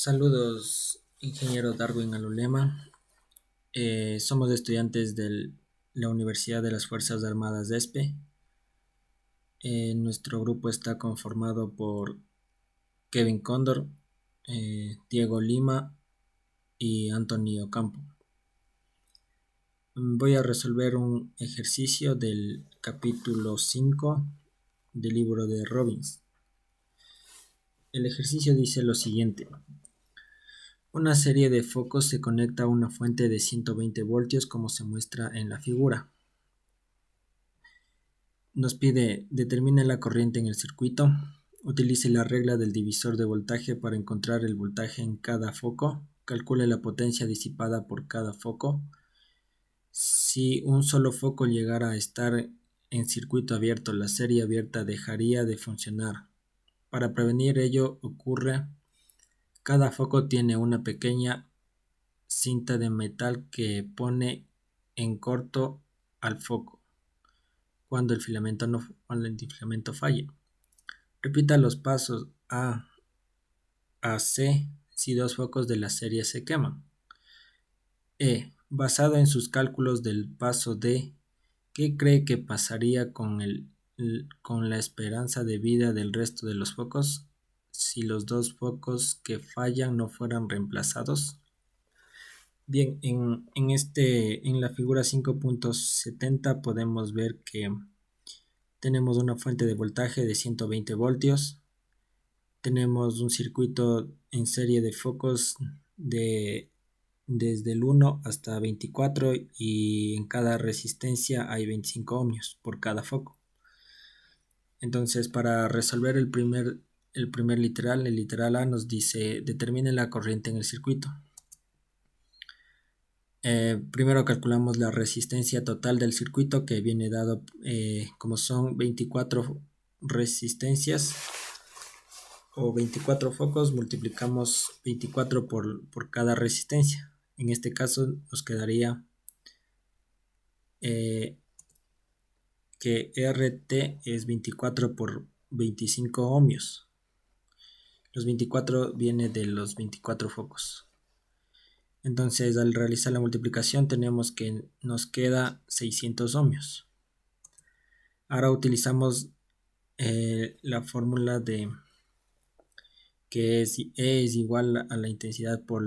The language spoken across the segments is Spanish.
Saludos, ingeniero Darwin Alulema. Somos estudiantes de la Universidad de las Fuerzas Armadas de ESPE. Nuestro grupo está conformado por Kevin Cóndor, Diego Lima y Anthony Ocampo. Voy a resolver un ejercicio del capítulo 5 del libro de Robbins. El ejercicio dice lo siguiente. Una serie de focos se conecta a una fuente de 120 voltios como se muestra en la figura. Nos pide, determine la corriente en el circuito, utilice la regla del divisor de voltaje para encontrar el voltaje en cada foco, calcule la potencia disipada por cada foco. Si un solo foco llegara a estar en circuito abierto, la serie abierta dejaría de funcionar. Para prevenir ello ocurre, cada foco tiene una pequeña cinta de metal que pone en corto al foco cuando el filamento falle. Repita los pasos A a C si dos focos de la serie se queman. Basado en sus cálculos del paso D, ¿qué cree que pasaría con la esperanza de vida del resto de los focos si los dos focos que fallan no fueran reemplazados? Bien, en la figura 5.70 podemos ver que tenemos una fuente de voltaje de 120 voltios. Tenemos un circuito en serie de focos desde el 1 hasta 24 y en cada resistencia hay 25 ohmios por cada foco. Entonces, para resolver el primer literal, el literal A nos dice determine la corriente en el circuito. Primero calculamos la resistencia total del circuito que viene dado como son 24 resistencias o 24 focos, multiplicamos 24 por cada resistencia. En este caso nos quedaría que RT es 24 por 25 ohmios. Los 24 viene de los 24 focos. Entonces, al realizar la multiplicación tenemos que nos queda 600 ohmios. Ahora utilizamos la fórmula de que E es igual a la intensidad por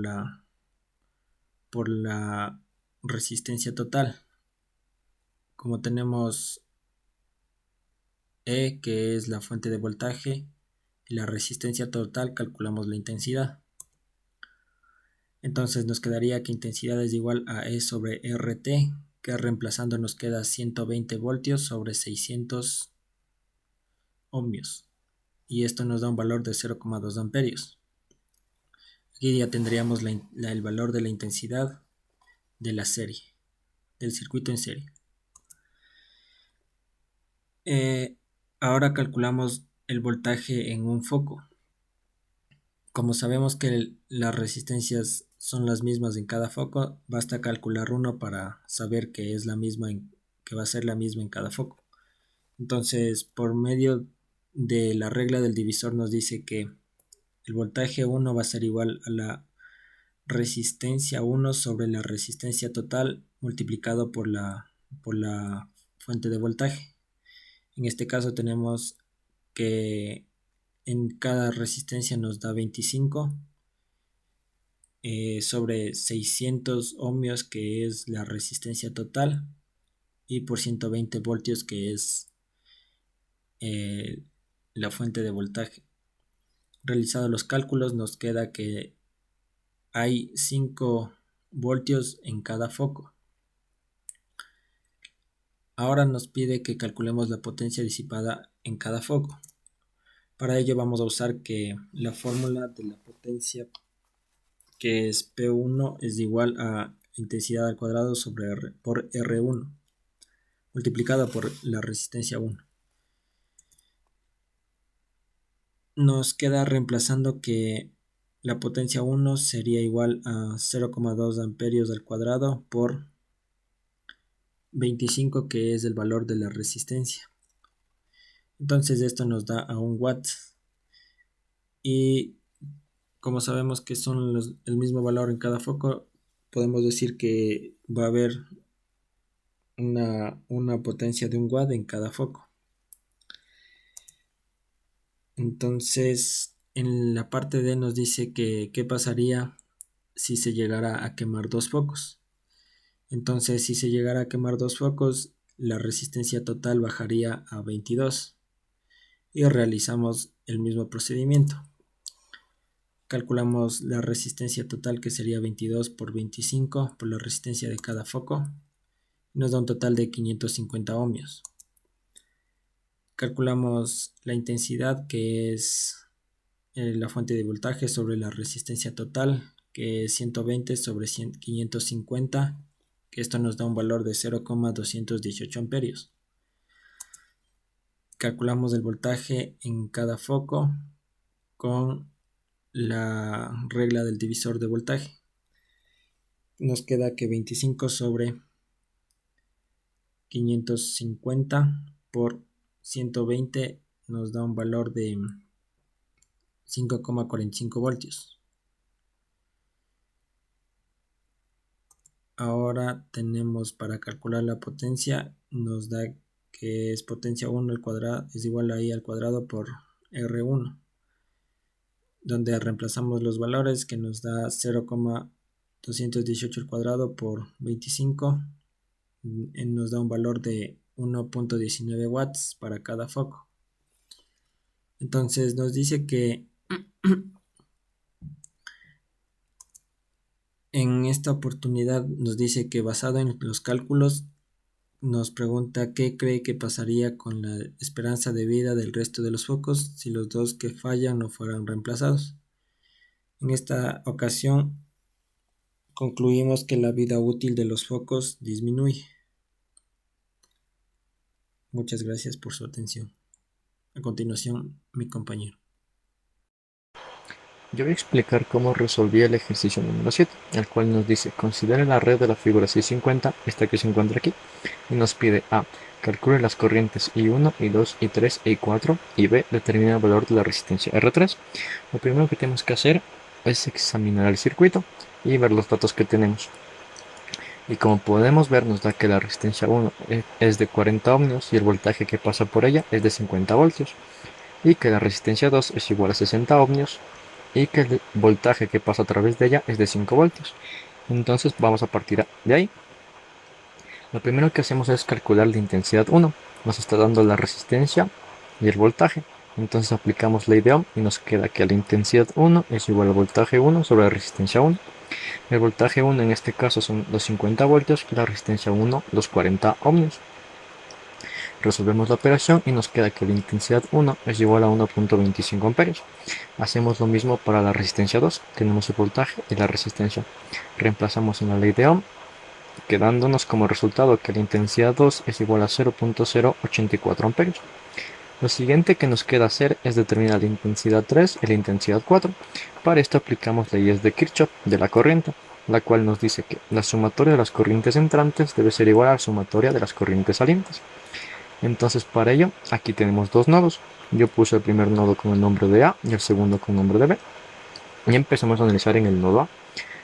la resistencia total. Como tenemos E, que es la fuente de voltaje, y la resistencia total, calculamos la intensidad. Entonces nos quedaría que intensidad es igual a E sobre RT, que reemplazando nos queda 120 voltios sobre 600 ohmios. Y esto nos da un valor de 0,2 amperios. Aquí ya tendríamos el valor de la intensidad de la serie, del circuito en serie. Ahora calculamos el voltaje en un foco. Como sabemos que las resistencias son las mismas en cada foco, basta calcular uno para saber que va a ser la misma en cada foco. Entonces, por medio de la regla del divisor nos dice que el voltaje 1 va a ser igual a la resistencia 1 sobre la resistencia total multiplicado por la fuente de voltaje. En este caso tenemos que en cada resistencia nos da 25 sobre 600 ohmios, que es la resistencia total, y por 120 voltios, que es la fuente de voltaje. Realizados los cálculos nos queda que hay 5 voltios en cada foco. Ahora nos pide que calculemos la potencia disipada en cada foco. Para ello vamos a usar que la fórmula de la potencia, que es P1, es igual a intensidad al cuadrado por R1 multiplicada por la resistencia 1. Nos queda reemplazando que la potencia 1 sería igual a 0,2 amperios al cuadrado por 25, que es el valor de la resistencia. Entonces esto nos da a 1 watt. Y como sabemos que son el mismo valor en cada foco, podemos decir que va a haber una potencia de 1 watt en cada foco. Entonces, en la parte D nos dice que qué pasaría si se llegara a quemar 2 focos. Entonces, si se llegara a quemar 2 focos, la resistencia total bajaría a 22 y realizamos el mismo procedimiento. Calculamos la resistencia total, que sería 22 por 25 por la resistencia de cada foco. Nos da un total de 550 ohmios. Calculamos la intensidad, que es la fuente de voltaje, sobre la resistencia total, que es 120 sobre 550, que esto nos da un valor de 0,218 amperios. Calculamos el voltaje en cada foco con la regla del divisor de voltaje. Nos queda que 25 sobre 550 por 120 nos da un valor de 5,45 voltios. Ahora tenemos, para calcular la potencia, nos da que es potencia 1 al cuadrado es igual a I al cuadrado por R1, donde reemplazamos los valores, que nos da 0,218 al cuadrado por 25, nos da un valor de 1.19 watts para cada foco. Entonces nos dice que en esta oportunidad nos dice que, basado en los cálculos, nos pregunta qué cree que pasaría con la esperanza de vida del resto de los focos si los 2 que fallan no fueran reemplazados. En esta ocasión concluimos que la vida útil de los focos disminuye. Muchas gracias por su atención. A continuación, mi compañero. Yo voy a explicar cómo resolví el ejercicio número 7, el cual nos dice: considere la red de la figura 650, esta que se encuentra aquí, y nos pide A. Calcule las corrientes I1, I2, I3 e I4, y B. Determina el valor de la resistencia R3. Lo primero que tenemos que hacer es examinar el circuito y ver los datos que tenemos. Y como podemos ver, nos da que la resistencia 1 es de 40 ohmios y el voltaje que pasa por ella es de 50 voltios, y que la resistencia 2 es igual a 60 ohmios y que el voltaje que pasa a través de ella es de 5 voltios. Entonces vamos a partir de ahí. Lo primero que hacemos es calcular la intensidad 1. Nos está dando la resistencia y el voltaje. Entonces aplicamos ley de Ohm y nos queda que la intensidad 1 es igual al voltaje 1 sobre la resistencia 1. El voltaje 1 en este caso son los 50 voltios y la resistencia 1 los 40 ohmios. Resolvemos la operación y nos queda que la intensidad 1 es igual a 1.25 amperios. Hacemos lo mismo para la resistencia 2, tenemos el voltaje y la resistencia. Reemplazamos en la ley de Ohm, quedándonos como resultado que la intensidad 2 es igual a 0.084 amperios. Lo siguiente que nos queda hacer es determinar la intensidad 3 y la intensidad 4. Para esto aplicamos leyes de Kirchhoff de la corriente, la cual nos dice que la sumatoria de las corrientes entrantes debe ser igual a la sumatoria de las corrientes salientes. Entonces, para ello, aquí tenemos dos nodos. Yo puse el primer nodo con el nombre de A y el segundo con el nombre de B. Y empezamos a analizar en el nodo A.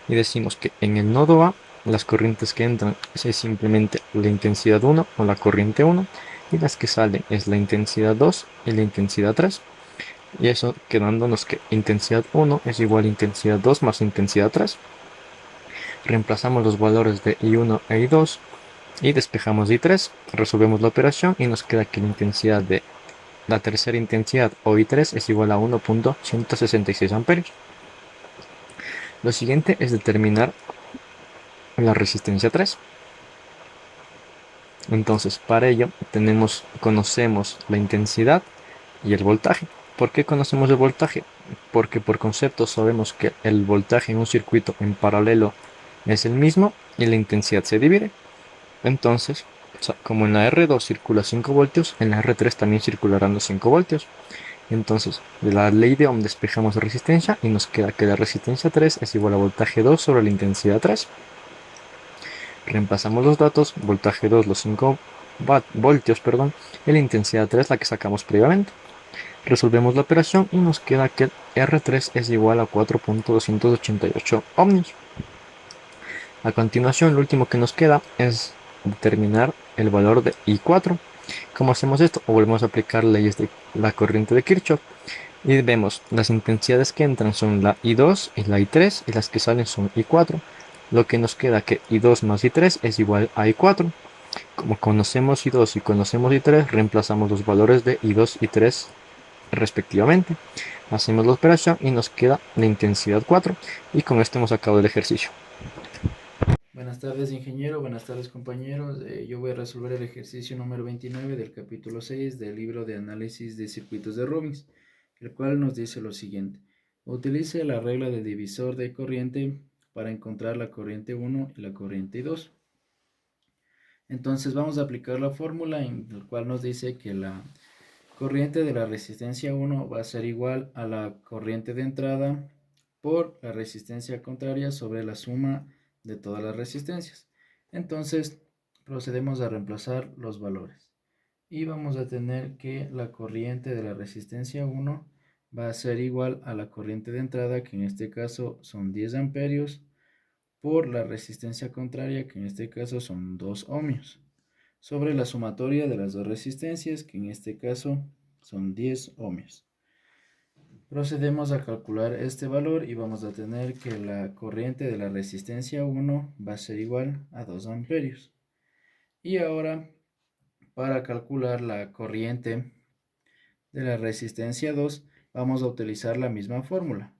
Y decimos que en el nodo A, las corrientes que entran es simplemente la intensidad 1 o la corriente 1. Y las que salen es la intensidad 2 y la intensidad 3. Y eso quedándonos que intensidad 1 es igual a intensidad 2 más intensidad 3. Reemplazamos los valores de I1 e I2 y despejamos I3, resolvemos la operación y nos queda que la intensidad de la tercera intensidad, o I3, es igual a 1.166 amperios. Lo siguiente es determinar la resistencia 3. Entonces, para ello conocemos la intensidad y el voltaje. ¿Por qué conocemos el voltaje? Porque por concepto sabemos que el voltaje en un circuito en paralelo es el mismo y la intensidad se divide. Entonces, como en la R2 circula 5 voltios, en la R3 también circularán los 5 voltios. Entonces, de la ley de Ohm despejamos la resistencia y nos queda que la resistencia 3 es igual a voltaje 2 sobre la intensidad 3. Reemplazamos los datos, voltaje 2 los 5 voltios, y la intensidad 3 la que sacamos previamente. Resolvemos la operación y nos queda que el R3 es igual a 4.288 ohmios. A continuación, lo último que nos queda es determinar el valor de I4. ¿Cómo hacemos esto? Volvemos a aplicar leyes de la corriente de Kirchhoff y vemos las intensidades que entran son la I2 y la I3 y las que salen son I4. Lo que nos queda que I2 más I3 es igual a I4. Como conocemos I2 y conocemos I3, reemplazamos los valores de I2 y I3 respectivamente. Hacemos la operación y nos queda la intensidad 4 y con esto hemos acabado el ejercicio. Buenas tardes, ingeniero. Buenas tardes, compañeros. Yo voy a resolver el ejercicio número 29 del capítulo 6 del libro de análisis de circuitos de Robbins, el cual nos dice lo siguiente. Utilice la regla del divisor de corriente para encontrar la corriente 1 y la corriente 2. Entonces vamos a aplicar la fórmula en la cual nos dice que la corriente de la resistencia 1 va a ser igual a la corriente de entrada por la resistencia contraria sobre la suma de todas las resistencias. Entonces procedemos a reemplazar los valores y vamos a tener que la corriente de la resistencia 1 va a ser igual a la corriente de entrada, que en este caso son 10 amperios, por la resistencia contraria, que en este caso son 2 ohmios, sobre la sumatoria de las dos resistencias, que en este caso son 10 ohmios. Procedemos a calcular este valor y vamos a tener que la corriente de la resistencia 1 va a ser igual a 2 amperios. Y ahora, para calcular la corriente de la resistencia 2, vamos a utilizar la misma fórmula,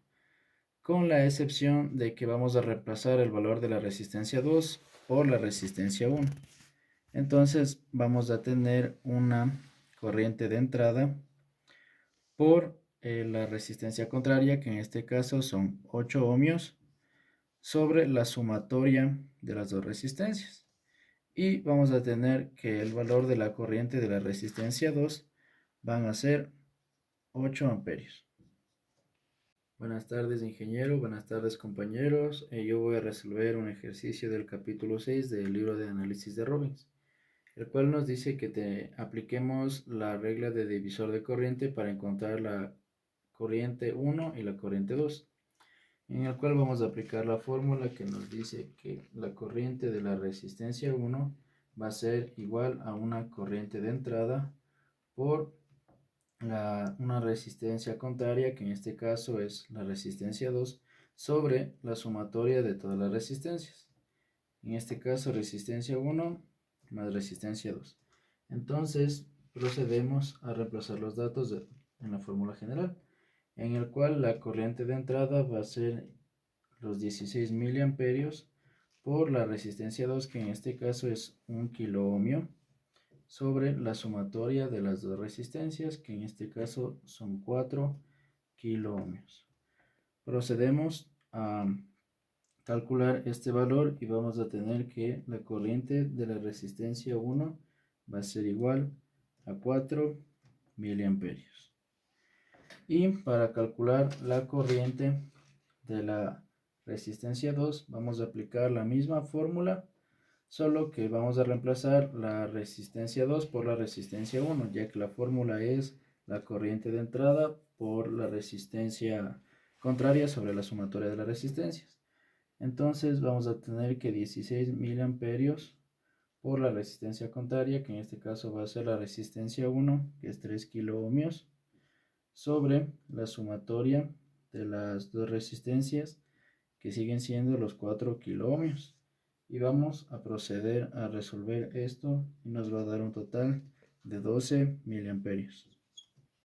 con la excepción de que vamos a reemplazar el valor de la resistencia 2 por la resistencia 1. Entonces vamos a tener una corriente de entrada por la resistencia contraria, que en este caso son 8 ohmios, sobre la sumatoria de las dos resistencias. Y vamos a tener que el valor de la corriente de la resistencia 2 van a ser 8 amperios. Buenas tardes, ingeniero. Buenas tardes, compañeros. Yo voy a resolver un ejercicio del capítulo 6 del libro de análisis de Robbins, el cual nos dice que apliquemos la regla de divisor de corriente para encontrar la corriente 1 y la corriente 2, en el cual vamos a aplicar la fórmula que nos dice que la corriente de la resistencia 1 va a ser igual a una corriente de entrada por una resistencia contraria, que en este caso es la resistencia 2, sobre la sumatoria de todas las resistencias. En este caso, resistencia 1 más resistencia 2. Entonces, procedemos a reemplazar los datos en la fórmula general, en el cual la corriente de entrada va a ser los 16 miliamperios por la resistencia 2, que en este caso es 1 kilo ohmio, sobre la sumatoria de las dos resistencias, que en este caso son 4 kilo ohmios. Procedemos a calcular este valor y vamos a tener que la corriente de la resistencia 1 va a ser igual a 4 miliamperios. Y para calcular la corriente de la resistencia 2 vamos a aplicar la misma fórmula, solo que vamos a reemplazar la resistencia 2 por la resistencia 1, ya que la fórmula es la corriente de entrada por la resistencia contraria sobre la sumatoria de las resistencias. Entonces vamos a tener que 16 miliamperios por la resistencia contraria, que en este caso va a ser la resistencia 1, que es 3 kilo ohmios, sobre la sumatoria de las dos resistencias, que siguen siendo los 4 kilo ohmios. Y vamos a proceder a resolver esto y nos va a dar un total de 12 miliamperios.